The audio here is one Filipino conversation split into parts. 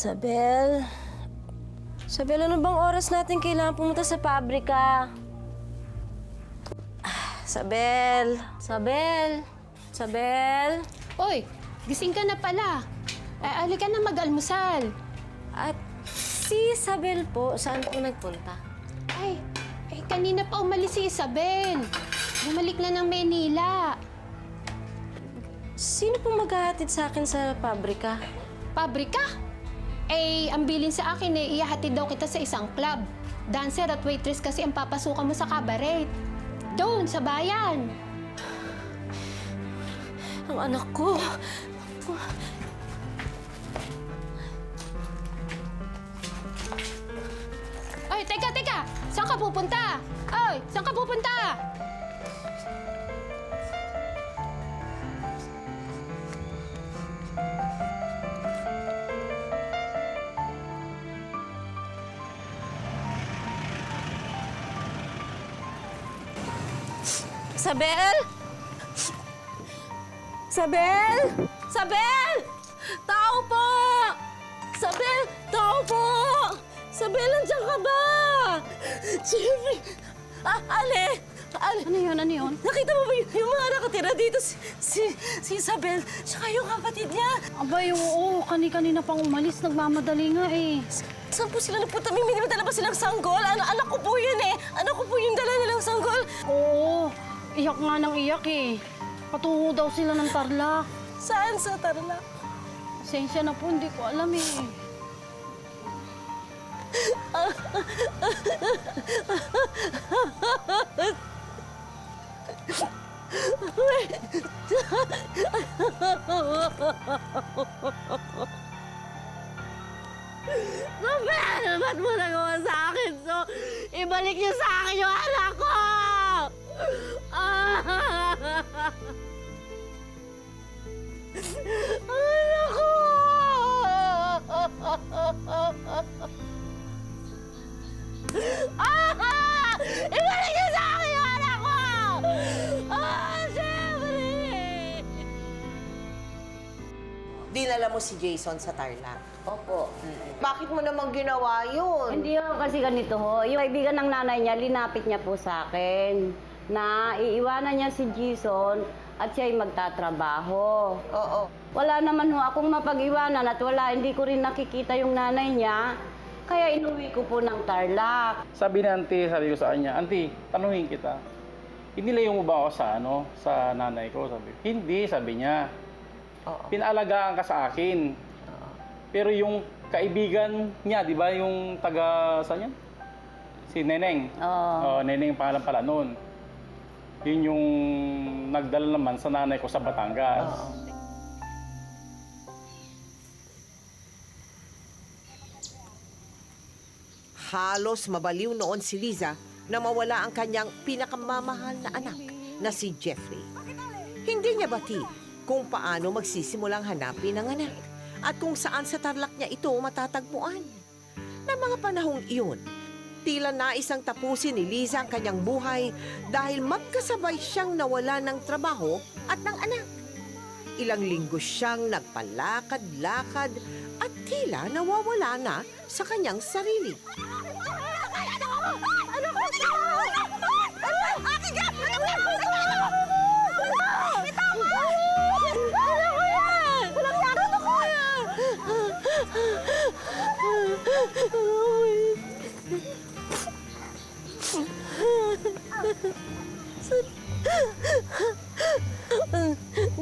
Isabel? Isabel, ano bang oras natin kailangan pumunta sa pabrika? Isabel? Isabel? Isabel? Oy, gising ka na pala. Alika na mag-almusal. At si Isabel po, saan po nagpunta? Kanina pa umalis si Isabel. Bumalik na ng Maynila. Sino po maghahatid sa akin sa pabrika? Pabrika? Ang bilin sa akin ihahatid daw kita sa isang club. Dancer at waitress kasi ang papasukan mo sa cabaret. Doon, sa bayan. Ang anak ko. Ay, teka! Saan ka pupunta? Ay, saan ka pupunta? Isabel? Isabel? Isabel! Tao po! Isabel! Tao po! Isabel, nandiyan ka ba? Jeffrey! Ale! Ano yun? Nakita mo ba yung mga nakatira dito? Si Isabel, tsaka yung kapatid niya. Abay, oo. Kanina pang umalis. Nagmamadali nga eh. Saan po sila nagpunta? May dala ba silang sanggol? Anak ko po yun eh. Anak ko po yung dala nilang sanggol. Oo. Iyak nga ng iyak eh. Patungo daw sila ng Tarlac. Saan sa Tarlac? Pasensya na po, hindi ko alam eh. Isabel, ba't mo nagawa sa akin? So, ibalik niyo sa akin yung anak ko! Anak ko! Ibalik niyo sa akin yung anak ko! Jeffrey! Dinala mo si Jason sa Tarlac. Opo. Bakit mo naman ginawa yun? Hindi ho kasi ganito ho. Yung kaibigan ng nanay niya, linapit niya po sa akin na iiwanan niya si Jason at siya'y magtatrabaho. Oo. Wala naman ho akong mapag-iwanan at hindi ko rin nakikita yung nanay niya. Kaya inuwi ko po ng Tarlac. Sabi ni auntie, sabi ko sa kanya, auntie, tanungin kita. Inilayo mo ba ako sa nanay ko? Sabi. Hindi, sabi niya. Oo. Pinaalagaan ka sa akin. Pero yung kaibigan niya, di ba, yung taga, saan yan? Si Neneng. Oo. Neneng pangalan pala noon. Yun yung nagdala naman sa nanay ko sa Batangas. Halos mabaliw noon si Liza na mawala ang kanyang pinakamamahal na anak na si Jeffrey. Hindi niya bati kung paano magsisimulang hanapin ang anak at kung saan sa Tarlac niya ito matatagpuan. Na mga panahong iyon, tila naisang tapusin ni Liza ang kanyang buhay dahil magkasabay siyang nawala ng trabaho at ng anak. Ilang linggo siyang nagpalakad-lakad at tila nawawala na sa kanyang sarili.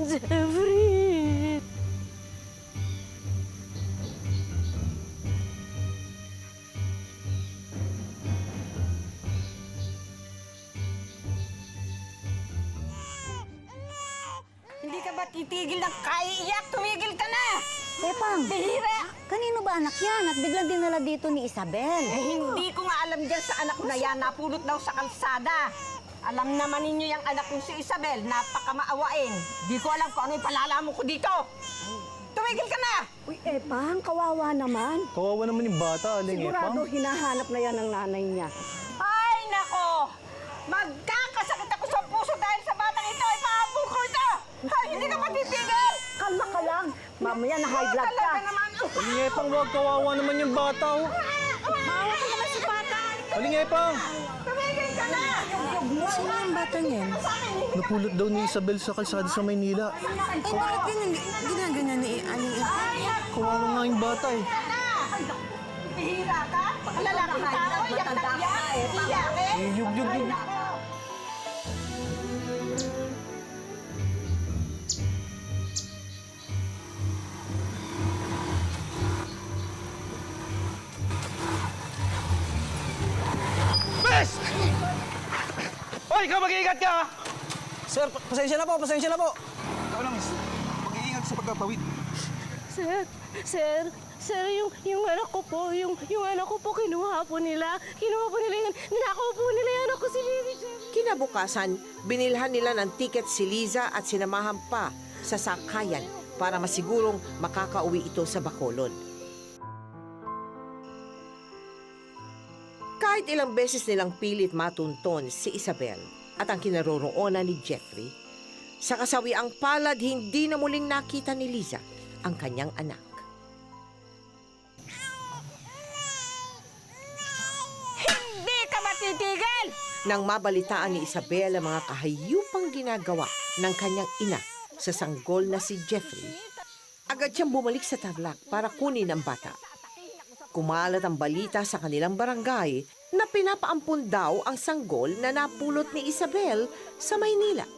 Jeffrey! Hindi ka ba titigil ng kaiiyak? Tumigil ka na! Pepang, Bihira! kanino ba anak yan at biglang dinala dito ni Isabel? Hindi ko nga alam dyan sa anak ko na yan. Napulot daw sa kalsada. Alam naman ninyo yung anak kong si Isabel. Napakamaawain. Di ko alam kung ano yung palalamon ko dito. Tumigil ka na! Uy, Epang, kawawa naman. Kawawa naman yung bata, Aling Sigurado hinahanap na yan ng nanay niya. Ay, nako! Magkakasakit ako sa puso dahil sa batang ito. Ipahabol ko ito! Ay, hindi ka pa titigil! Kalma ka lang. Mamaya na high blood ka. Talaga naman, Halingepang, wag, kawawa naman yung bata, oh. Maawa ka naman si bata. Halingepang! Tumigil ka na! Sino yung bata niyan? Napulot daw ni Isabel sa kalsada sa Maynila. Eh, bakit ginaganyan ni Aling Ipang? Kawawa nga yung bata, eh. Bihira ka? Lalaking tao, iyak na iyak. Iyak eh. Yug. Bes! Hoy, ikaw mag-iingat ka, ha? Sir, pasensya na po. Ikaw na, miss. Mag-iingat sa pagkatawid. Sir, yung anak ko po, yung anak ko po, kinuha po nila yun, ninakaw po nila yung anak ko si Lily. Kinabukasan, binilhan nila ng tiket si Liza at sinamahan pa sa sakayan para masigurong makakauwi ito sa Bacolod. Kahit ilang beses nilang pilit matunton si Isabel at ang kinaroroonan ni Jeffrey, sa kasawiang palad hindi na muling nakita ni Liza ang kanyang anak. Hindi ka matitigil! Nang mabalitaan ni Isabel ang mga kahayupang ginagawa ng kanyang ina sa sanggol na si Jeffrey, agad siyang bumalik sa Tarlac para kunin ang bata. Kumalat ang balita sa kanilang barangay na pinapaampun daw ang sanggol na napulot ni Isabel sa Maynila.